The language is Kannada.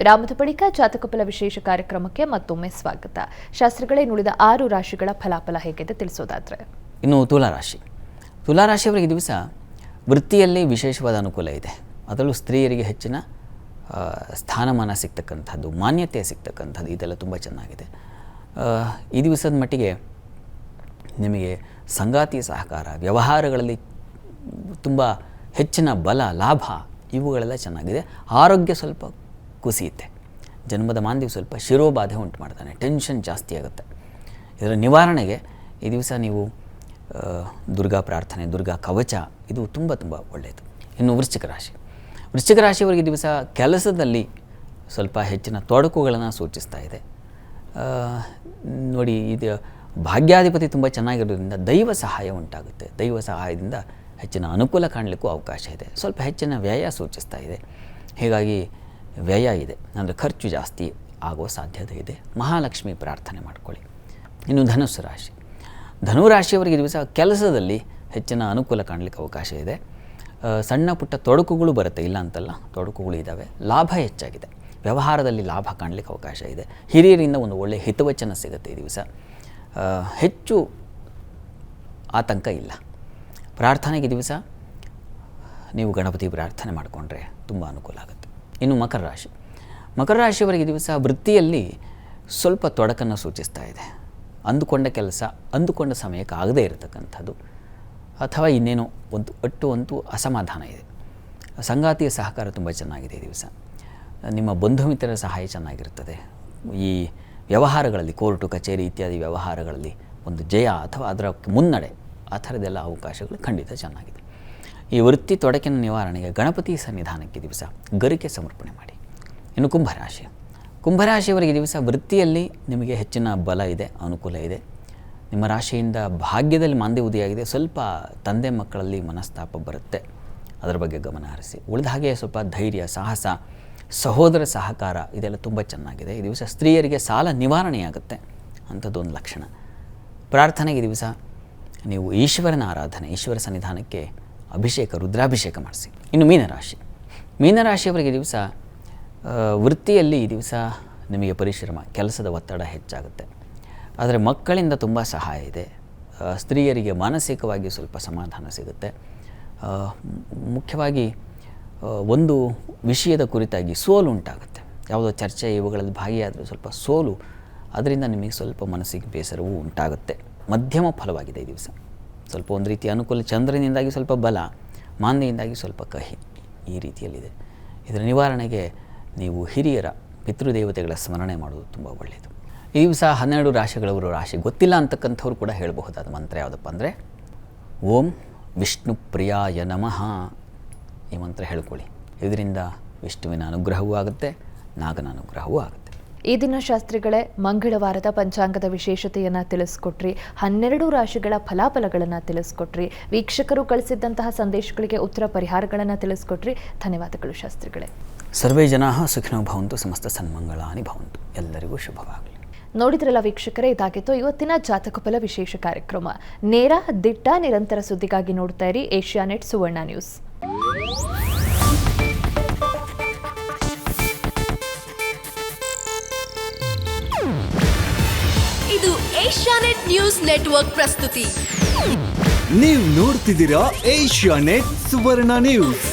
ವಿರಾಮದ ಬಳಿಕ ಜಾತಕ ಫಲ ವಿಶೇಷ ಕಾರ್ಯಕ್ರಮಕ್ಕೆ ಮತ್ತೊಮ್ಮೆ ಸ್ವಾಗತ. ಶಾಸ್ತ್ರಿಗಳೇ, ನುಳಿದ 6 ರಾಶಿಗಳ ಫಲಾಫಲ ಹೇಗಿದೆ ತಿಳಿಸೋದಾದ್ರೆ? ಇನ್ನು ತುಲಾರಾಶಿಯವರಿಗೆ ದಿವಸ ವೃತ್ತಿಯಲ್ಲಿ ವಿಶೇಷವಾದ ಅನುಕೂಲ ಇದೆ. ಅದರಲ್ಲೂ ಸ್ತ್ರೀಯರಿಗೆ ಹೆಚ್ಚಿನ ಸ್ಥಾನಮಾನ ಸಿಗ್ತಕ್ಕಂಥದ್ದು, ಮಾನ್ಯತೆ ಸಿಗ್ತಕ್ಕಂಥದ್ದು, ಇದೆಲ್ಲ ತುಂಬ ಚೆನ್ನಾಗಿದೆ. ಈ ದಿವಸದ ಮಟ್ಟಿಗೆ ನಿಮಗೆ ಸಂಗಾತಿ ಸಹಕಾರ, ವ್ಯವಹಾರಗಳಲ್ಲಿ ತುಂಬ ಹೆಚ್ಚಿನ ಬಲ, ಲಾಭ ಇವುಗಳೆಲ್ಲ ಚೆನ್ನಾಗಿದೆ. ಆರೋಗ್ಯ ಸ್ವಲ್ಪ ಕುಸಿಯುತ್ತೆ. ಜನ್ಮದ ಮಾಂದ್ಯವು ಸ್ವಲ್ಪ ಶಿರೋಬಾಧೆ ಉಂಟು ಮಾಡ್ತಾನೆ, ಟೆನ್ಷನ್ ಜಾಸ್ತಿ ಆಗುತ್ತೆ. ಇದರ ನಿವಾರಣೆಗೆ ಈ ದಿವಸ ನೀವು ದುರ್ಗಾ ಪ್ರಾರ್ಥನೆ, ದುರ್ಗಾ ಕವಚ ಇದು ತುಂಬ ಒಳ್ಳೆಯದು. ಇನ್ನು ವೃಶ್ಚಿಕ ರಾಶಿಯವರಿಗೆ ದಿವಸ ಕೆಲಸದಲ್ಲಿ ಸ್ವಲ್ಪ ಹೆಚ್ಚಿನ ತೊಡಕುಗಳನ್ನು ಸೂಚಿಸ್ತಾ ಇದೆ. ನೋಡಿ, ಇದು ಭಾಗ್ಯಾಧಿಪತಿ ತುಂಬ ಚೆನ್ನಾಗಿರೋದ್ರಿಂದ ದೈವ ಸಹಾಯ ಉಂಟಾಗುತ್ತೆ. ದೈವ ಸಹಾಯದಿಂದ ಹೆಚ್ಚಿನ ಅನುಕೂಲ ಕಾಣಲಿಕ್ಕೂ ಅವಕಾಶ ಇದೆ. ಸ್ವಲ್ಪ ಹೆಚ್ಚಿನ ವ್ಯಯ ಸೂಚಿಸ್ತಾ ಇದೆ. ಹೀಗಾಗಿ ವ್ಯಯ ಇದೆ, ಅಂದರೆ ಖರ್ಚು ಜಾಸ್ತಿ ಆಗೋ ಸಾಧ್ಯತೆ ಇದೆ. ಮಹಾಲಕ್ಷ್ಮಿ ಪ್ರಾರ್ಥನೆ ಮಾಡ್ಕೊಳ್ಳಿ. ಇನ್ನು ಧನುರಾಶಿಯವರಿಗೆ ದಿವಸ ಕೆಲಸದಲ್ಲಿ ಹೆಚ್ಚಿನ ಅನುಕೂಲ ಕಾಣಲಿಕ್ಕೆ ಅವಕಾಶ ಇದೆ. ಸಣ್ಣ ಪುಟ್ಟ ತೊಡಕುಗಳು ಬರುತ್ತೆ, ಇಲ್ಲ ಅಂತಲ್ಲ, ತೊಡಕುಗಳು ಇದ್ದಾವೆ. ಲಾಭ ಹೆಚ್ಚಾಗಿದೆ, ವ್ಯವಹಾರದಲ್ಲಿ ಲಾಭ ಕಾಣಲಿಕ್ಕೆ ಅವಕಾಶ ಇದೆ. ಹಿರಿಯರಿಂದ ಒಂದು ಒಳ್ಳೆಯ ಹಿತವಚನ ಸಿಗುತ್ತೆ ಈ ದಿವಸ. ಹೆಚ್ಚು ಆತಂಕ ಇಲ್ಲ. ಪ್ರಾರ್ಥನೆಗೆ ದಿವಸ ನೀವು ಗಣಪತಿ ಪ್ರಾರ್ಥನೆ ಮಾಡಿಕೊಂಡ್ರೆ ತುಂಬ ಅನುಕೂಲ ಆಗುತ್ತೆ. ಇನ್ನು ಮಕರ ರಾಶಿಯವರಿಗೆ ದಿವಸ ವೃತ್ತಿಯಲ್ಲಿ ಸ್ವಲ್ಪ ತೊಡಕನ್ನು ಸೂಚಿಸ್ತಾ ಇದೆ. ಅಂದುಕೊಂಡ ಕೆಲಸ ಅಂದುಕೊಂಡ ಸಮಯಕ್ಕೆ ಆಗದೇ ಇರತಕ್ಕಂಥದ್ದು, ಅಥವಾ ಇನ್ನೇನೋ ಒಂದು ಅಸಮಾಧಾನ ಇದೆ. ಸಂಗಾತಿಯ ಸಹಕಾರ ತುಂಬ ಚೆನ್ನಾಗಿದೆ ಈ ದಿವಸ. ನಿಮ್ಮ ಬಂಧು ಮಿತ್ರರ ಸಹಾಯ ಚೆನ್ನಾಗಿರ್ತದೆ. ಈ ವ್ಯವಹಾರಗಳಲ್ಲಿ, ಕೋರ್ಟು ಕಚೇರಿ ಇತ್ಯಾದಿ ವ್ಯವಹಾರಗಳಲ್ಲಿ ಒಂದು ಜಯ ಅಥವಾ ಅದರ ಮುನ್ನಡೆ, ಆ ಥರದ್ದೆಲ್ಲ ಅವಕಾಶಗಳು ಖಂಡಿತ ಚೆನ್ನಾಗಿದೆ. ಈ ವೃತ್ತಿ ತೊಡಕಿನ ನಿವಾರಣೆಗೆ ಗಣಪತಿ ಸನ್ನಿಧಾನಕ್ಕೆ ದಿವಸ ಗರಿಕೆ ಸಮರ್ಪಣೆ ಮಾಡಿ. ಇನ್ನು ಕುಂಭರಾಶಿಯವರಿಗೆ ದಿವಸ ವೃತ್ತಿಯಲ್ಲಿ ನಿಮಗೆ ಹೆಚ್ಚಿನ ಬಲ ಇದೆ, ಅನುಕೂಲ ಇದೆ. ನಿಮ್ಮ ರಾಶಿಯಿಂದ ಭಾಗ್ಯದಲ್ಲಿ ಮಾಂದ್ಯ ಉದಯಾಗಿದೆ. ಸ್ವಲ್ಪ ತಂದೆ ಮಕ್ಕಳಲ್ಲಿ ಮನಸ್ತಾಪ ಬರುತ್ತೆ, ಅದರ ಬಗ್ಗೆ ಗಮನ ಹರಿಸಿ. ಉಳಿದ ಹಾಗೆ ಸ್ವಲ್ಪ ಧೈರ್ಯ, ಸಾಹಸ, ಸಹೋದರ ಸಹಕಾರ ಇದೆಲ್ಲ ತುಂಬ ಚೆನ್ನಾಗಿದೆ. ಈ ದಿವಸ ಸ್ತ್ರೀಯರಿಗೆ ಸಾಲ ನಿವಾರಣೆಯಾಗುತ್ತೆ, ಅಂಥದ್ದೊಂದು ಲಕ್ಷಣ. ಪ್ರಾರ್ಥನೆಗೆ ದಿವಸ ನೀವು ಈಶ್ವರನ ಆರಾಧನೆ, ಈಶ್ವರ ಸನ್ನಿಧಾನಕ್ಕೆ ಅಭಿಷೇಕ, ರುದ್ರಾಭಿಷೇಕ ಮಾಡಿಸಿ. ಇನ್ನು ಮೀನರಾಶಿಯವರಿಗೆ ದಿವಸ ವೃತ್ತಿಯಲ್ಲಿ ಈ ದಿವಸ ನಿಮಗೆ ಪರಿಶ್ರಮ, ಕೆಲಸದ ಒತ್ತಡ ಹೆಚ್ಚಾಗುತ್ತೆ. ಆದರೆ ಮಕ್ಕಳಿಂದ ತುಂಬ ಸಹಾಯ ಇದೆ. ಸ್ತ್ರೀಯರಿಗೆ ಮಾನಸಿಕವಾಗಿ ಸ್ವಲ್ಪ ಸಮಾಧಾನ ಸಿಗುತ್ತೆ. ಮುಖ್ಯವಾಗಿ ಒಂದು ವಿಷಯದ ಕುರಿತಾಗಿ ಸೋಲು ಉಂಟಾಗುತ್ತೆ. ಯಾವುದೋ ಚರ್ಚೆ ಇವುಗಳಲ್ಲಿ ಭಾಗಿಯಾದರೆ ಸ್ವಲ್ಪ ಸೋಲು, ಅದರಿಂದ ನಿಮಗೆ ಸ್ವಲ್ಪ ಮನಸ್ಸಿಗೆ ಬೇಸರವೂ ಉಂಟಾಗುತ್ತೆ. ಮಧ್ಯಮ ಫಲವಾಗಿದೆ ಈ ದಿವಸ. ಸ್ವಲ್ಪ ಒಂದು ರೀತಿ ಅನುಕೂಲ, ಚಂದ್ರನಿಂದಾಗಿ ಸ್ವಲ್ಪ ಬಲ, ಮಾಂದ್ಯದಿಂದಾಗಿ ಸ್ವಲ್ಪ ಕಹಿ, ಈ ರೀತಿಯಲ್ಲಿದೆ. ಇದರ ನಿವಾರಣೆಗೆ ನೀವು ಹಿರಿಯರ, ಪಿತೃದೇವತೆಗಳ ಸ್ಮರಣೆ ಮಾಡೋದು ತುಂಬ ಒಳ್ಳೆಯದು. ಈ ದಿವಸ 12 ರಾಶಿಗಳವರು, ರಾಶಿ ಗೊತ್ತಿಲ್ಲ ಅಂತಕ್ಕಂಥವ್ರು ಕೂಡ ಹೇಳಬಹುದಾದ ಮಂತ್ರ ಯಾವುದಪ್ಪ ಅಂದರೆ ಓಂ ವಿಷ್ಣು ಪ್ರಿಯಾಯ ನಮಃ. ಈ ಮಂತ್ರ ಹೇಳ್ಕೊಳ್ಳಿ. ಇದರಿಂದ ವಿಷ್ಣುವಿನ ಅನುಗ್ರಹವೂ ಆಗುತ್ತೆ, ನಾಗನ ಅನುಗ್ರಹವೂ ಆಗುತ್ತೆ. ಈ ದಿನ ಶಾಸ್ತ್ರಿಗಳೇ ಮಂಗಳವಾರದ ಪಂಚಾಂಗದ ವಿಶೇಷತೆಯನ್ನು ತಿಳಿಸ್ಕೊಟ್ರಿ, 12 ರಾಶಿಗಳ ಫಲಾಫಲಗಳನ್ನು ತಿಳಿಸ್ಕೊಟ್ರಿ, ವೀಕ್ಷಕರು ಕಳಿಸಿದ್ದಂತಹ ಸಂದೇಶಗಳಿಗೆ ಉತ್ತರ ಪರಿಹಾರಗಳನ್ನು ತಿಳಿಸ್ಕೊಟ್ರಿ. ಧನ್ಯವಾದಗಳು ಶಾಸ್ತ್ರಿಗಳೇ. ಸರ್ವೇ ಜನಾಃ ಸುಖಿನೋ ಭವಂತು, ಸಮಸ್ತ ಸನ್ಮಂಗಳಾನಿ ಭವಂತು. ಎಲ್ಲರಿಗೂ ಶುಭವಾಗಲಿ. ನೋಡಿದ್ರಲ್ಲ ವೀಕ್ಷಕರೇ, ಇದಾಗಿತ್ತು ಇವತ್ತಿನ ಜಾತಕ ಫಲ ವಿಶೇಷ ಕಾರ್ಯಕ್ರಮ. ನೇರ, ದಿಟ್ಟ, ನಿರಂತರ ಸುದ್ದಿಗಾಗಿ ನೋಡ್ತಾ ಇರಿ ಏಷ್ಯಾನೆಟ್ ಸುವರ್ಣ ನ್ಯೂಸ್. ಇದು ಏಷ್ಯಾನೆಟ್ ನ್ಯೂಸ್ ನೆಟ್ವರ್ಕ್ ಪ್ರಸ್ತುತಿ. ನೀವು ನೋಡ್ತಿದ್ದೀರಾ ಏಷ್ಯಾನೆಟ್ ಸುವರ್ಣ ನ್ಯೂಸ್.